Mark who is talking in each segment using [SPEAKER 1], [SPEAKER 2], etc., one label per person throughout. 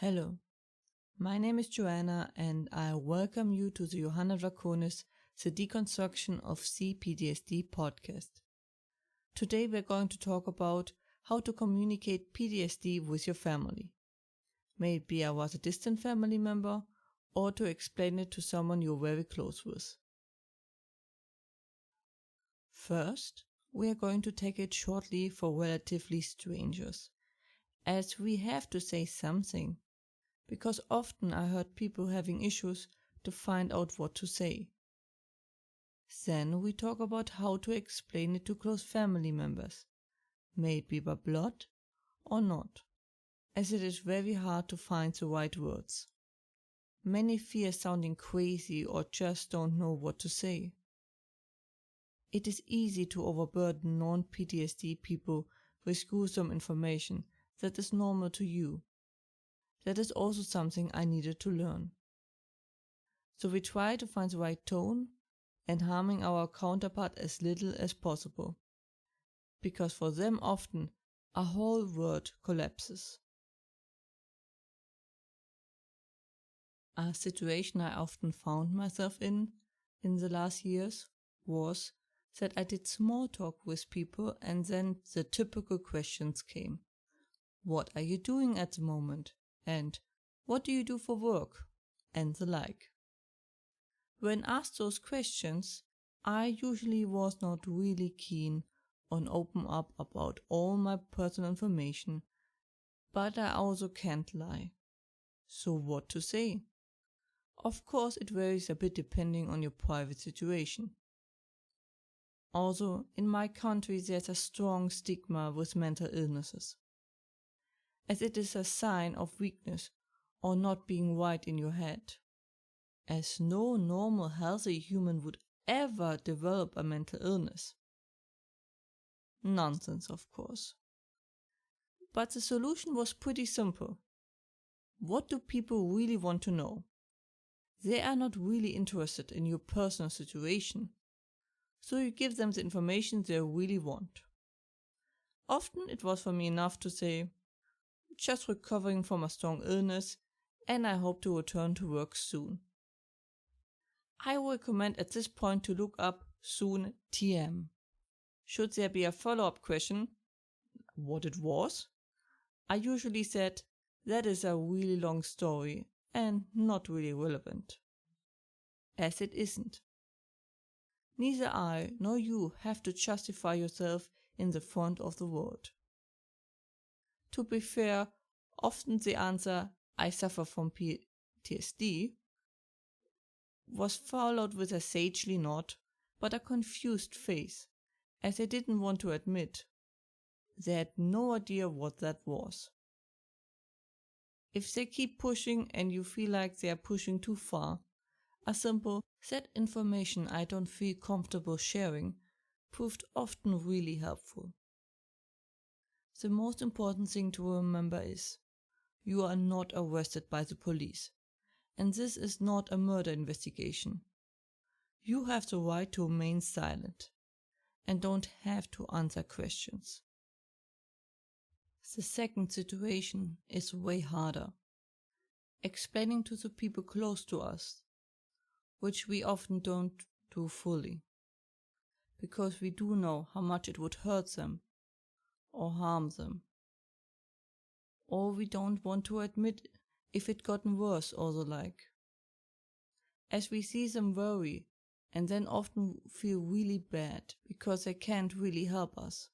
[SPEAKER 1] Hello, my name is Joanna and I welcome you to the Johanna Draconis, the Deconstruction of C-PTSD podcast. Today we're going to talk about how to communicate PTSD with your family. May it be a rather distant family member or to explain it to someone you're very close with. First, we are going to take it shortly for relatively strangers, as we have to say something. Because often I heard people having issues to find out what to say. Then we talk about how to explain it to close family members, may it be by blood or not, as it is very hard to find the right words. Many fear sounding crazy or just don't know what to say. It is easy to overburden non-PTSD people with gruesome information that is normal to you. That is also something I needed to learn. So we try to find the right tone and harming our counterpart as little as possible. Because for them often, a whole world collapses. A situation I often found myself in the last years was that I did small talk with people and then the typical questions came. What are you doing at the moment? And what do you do for work? And the like. When asked those questions, I usually was not really keen on open up about all my personal information, but I also can't lie. So what to say? Of course, it varies a bit depending on your private situation. Also, in my country there's a strong stigma with mental illnesses, as it is a sign of weakness or not being right in your head, as no normal healthy human would ever develop a mental illness. Nonsense, of course. But the solution was pretty simple. What do people really want to know? They are not really interested in your personal situation, so you give them the information they really want. Often it was for me enough to say, just recovering from a strong illness, and I hope to return to work soon. I recommend at this point to look up soon TM. Should there be a follow-up question, what it was, I usually said, that is a really long story and not really relevant. As it isn't. Neither I nor you have to justify yourself in the front of the world. To be fair, often the answer, I suffer from PTSD, was followed with a sagely nod, but a confused face, as they didn't want to admit. They had no idea what that was. If they keep pushing and you feel like they are pushing too far, a simple, that information I don't feel comfortable sharing, proved often really helpful. The most important thing to remember is, you are not arrested by the police, and this is not a murder investigation. You have the right to remain silent, and don't have to answer questions. The second situation is way harder. Explaining to the people close to us, which we often don't do fully, because we do know how much it would hurt them or harm them. Or we don't want to admit if it gotten worse or the like. As we see them worry and then often feel really bad because they can't really help us.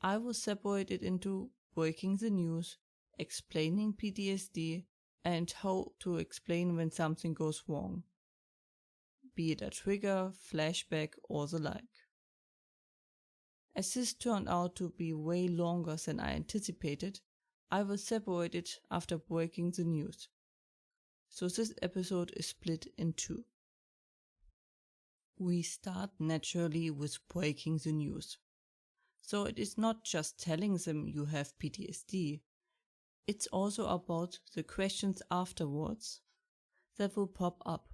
[SPEAKER 1] I will separate it into breaking the news, explaining PTSD, and how to explain when something goes wrong, be it a trigger, flashback, or the like. As this turned out to be way longer than I anticipated, I will separate it after breaking the news. So this episode is split in two. We start naturally with breaking the news. So it is not just telling them you have PTSD, it's also about the questions afterwards that will pop up.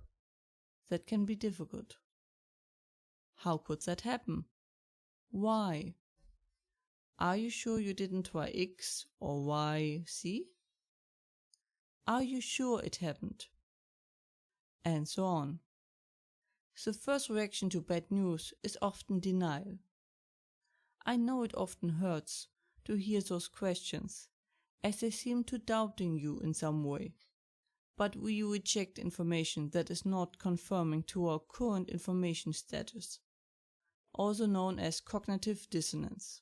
[SPEAKER 1] That can be difficult. How could that happen? Why? Are you sure you didn't try X or Y, Z? Are you sure it happened? And so on. The first reaction to bad news is often denial. I know it often hurts to hear those questions, as they seem to doubting you in some way. But we reject information that is not conforming to our current information status, also known as cognitive dissonance.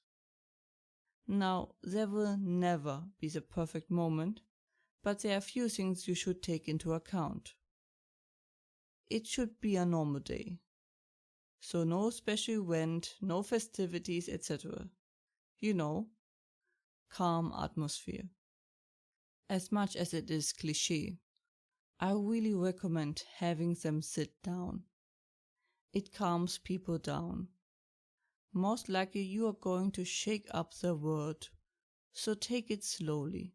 [SPEAKER 1] Now, there will never be the perfect moment, but there are few things you should take into account. It should be a normal day. So no special event, no festivities, etc. You know, calm atmosphere. As much as it is cliché, I really recommend having them sit down. It calms people down. Most likely you are going to shake up the world, so take it slowly.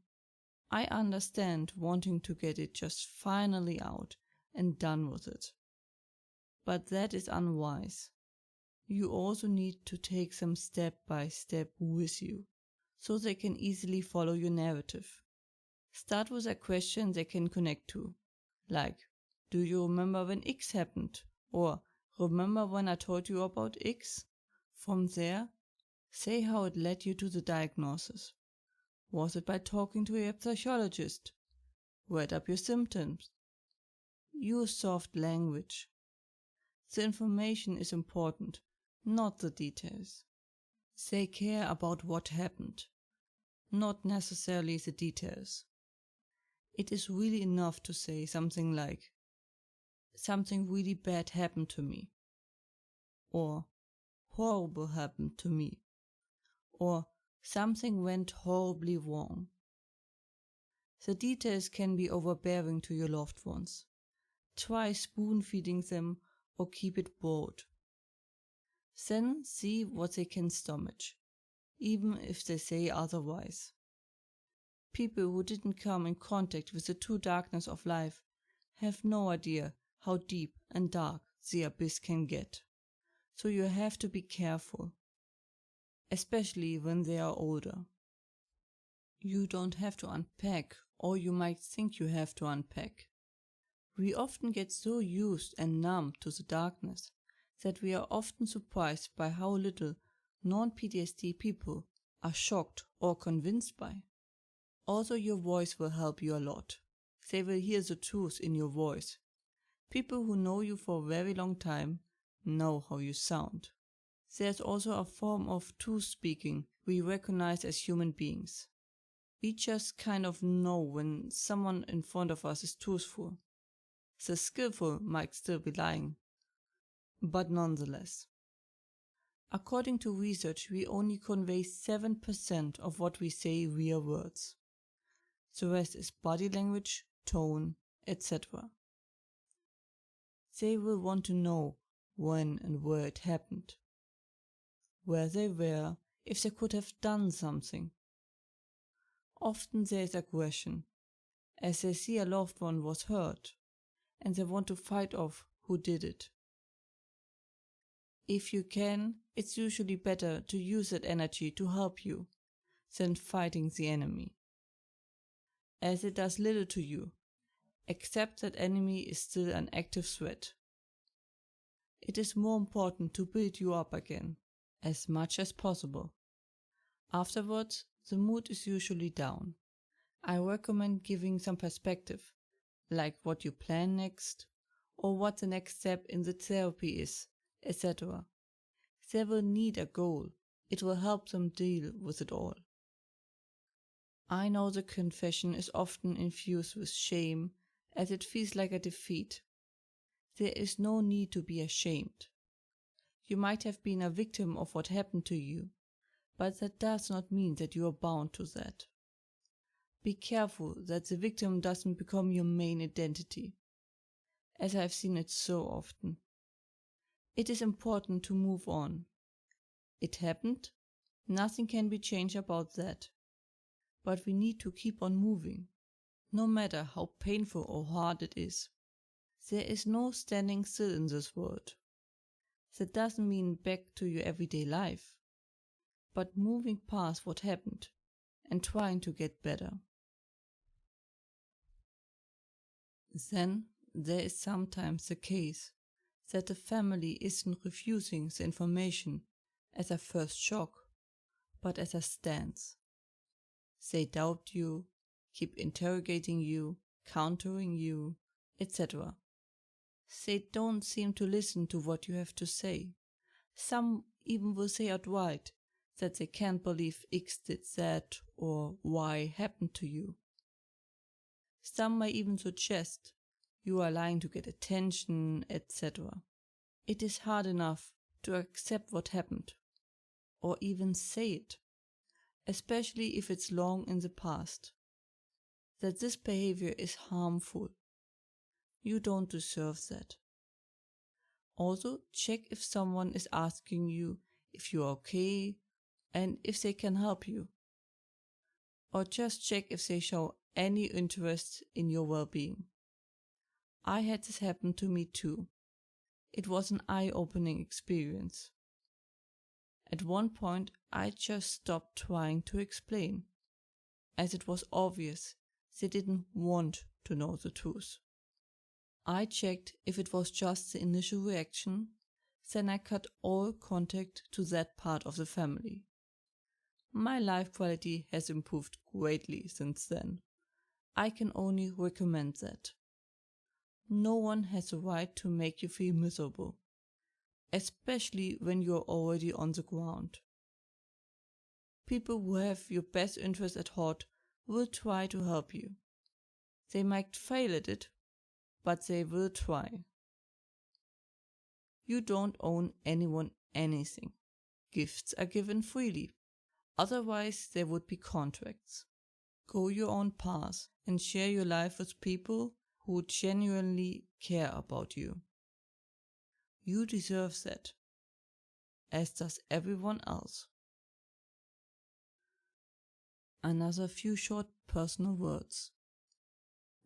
[SPEAKER 1] I understand wanting to get it just finally out and done with it. But that is unwise. You also need to take them step by step with you, so they can easily follow your narrative. Start with a question they can connect to, like, do you remember when X happened? Or, remember when I told you about X? From there, say how it led you to the diagnosis. Was it by talking to your psychologist? Write up your symptoms. Use soft language. The information is important, not the details. They care about what happened, not necessarily the details. It is really enough to say something like, something really bad happened to me, or horrible happened to me, or something went horribly wrong. The details can be overbearing to your loved ones. Try spoon-feeding them or keep it broad. Then see what they can stomach, even if they say otherwise. People who didn't come in contact with the true darkness of life have no idea how deep and dark the abyss can get. So you have to be careful, especially when they are older. You don't have to unpack, or you might think you have to unpack. We often get so used and numb to the darkness that we are often surprised by how little non-PTSD people are shocked or convinced by. Also, your voice will help you a lot. They will hear the truth in your voice. People who know you for a very long time know how you sound. There's also a form of truth-speaking we recognize as human beings. We just kind of know when someone in front of us is truthful. The skillful might still be lying, but nonetheless. According to research, we only convey 7% of what we say via words. The rest is body language, tone, etc. They will want to know when and where it happened, where they were, if they could have done something. Often there is aggression, as they see a loved one was hurt, and they want to fight off who did it. If you can, it's usually better to use that energy to help you than fighting the enemy. As it does little to you, except that enemy is still an active threat. It is more important to build you up again, as much as possible. Afterwards, the mood is usually down. I recommend giving some perspective, like what you plan next, or what the next step in the therapy is, etc. They will need a goal. It will help them deal with it all. I know the confession is often infused with shame, as it feels like a defeat. There is no need to be ashamed. You might have been a victim of what happened to you, but that does not mean that you are bound to that. Be careful that the victim doesn't become your main identity, as I've seen it so often. It is important to move on. It happened, nothing can be changed about that. But we need to keep on moving, no matter how painful or hard it is. There is no standing still in this world. That doesn't mean back to your everyday life. but moving past what happened and trying to get better. Then there is sometimes the case that the family isn't refusing the information as a first shock, but as a stance. They doubt you, keep interrogating you, countering you, etc. They don't seem to listen to what you have to say. Some even will say outright that they can't believe X did that or Y happened to you. Some may even suggest you are lying to get attention, etc. It is hard enough to accept what happened, or even say it, especially if it's long in the past, that this behavior is harmful. You don't deserve that. Also, check if someone is asking you if you're okay and if they can help you. Or just check if they show any interest in your well-being. I had this happen to me too. It was an eye-opening experience. At one point, I just stopped trying to explain, as it was obvious they didn't want to know the truth. I checked if it was just the initial reaction, then I cut all contact to that part of the family. My life quality has improved greatly since then. I can only recommend that. No one has a right to make you feel miserable, especially when you're already on the ground. People who have your best interest at heart will try to help you. They might fail at it, but they will try. You don't owe anyone anything. Gifts are given freely, otherwise there would be contracts. Go your own path and share your life with people who genuinely care about you. You deserve that, as does everyone else. Another few short personal words.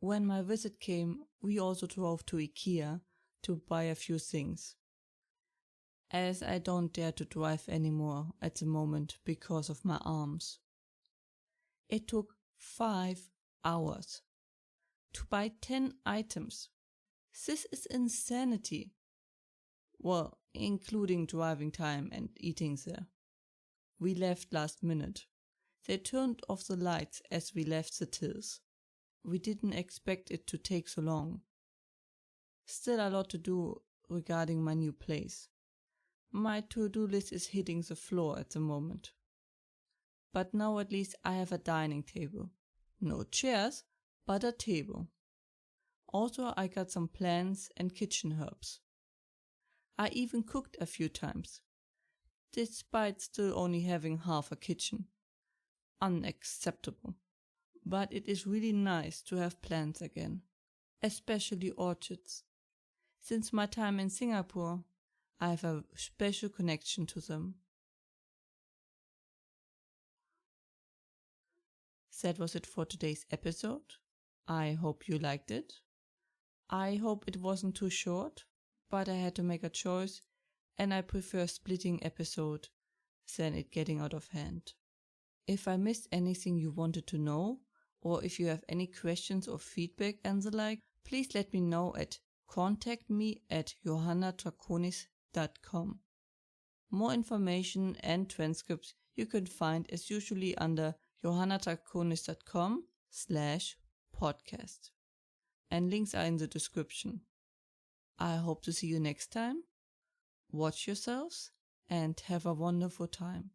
[SPEAKER 1] When my visit came, we also drove to IKEA to buy a few things, as I don't dare to drive anymore at the moment because of my arms. It took 5 hours to buy 10 items. This is insanity. Well, including driving time and eating there. We left last minute. They turned off the lights as we left the tills. We didn't expect it to take so long. Still a lot to do regarding my new place. My to-do list is hitting the floor at the moment. But now at least I have a dining table. No chairs, but a table. Also I got some plants and kitchen herbs. I even cooked a few times, despite still only having half a kitchen. Unacceptable. But it is really nice to have plants again, especially orchids. Since my time in Singapore, I have a special connection to them. That was it for today's episode. I hope you liked it. I hope it wasn't too short, but I had to make a choice and I prefer splitting episode than it getting out of hand. If I missed anything you wanted to know, or if you have any questions or feedback and the like, please let me know at contactme@johannadraconis.com. More information and transcripts you can find as usually under johannadraconis.com/podcast. And links are in the description. I hope to see you next time. Watch yourselves and have a wonderful time.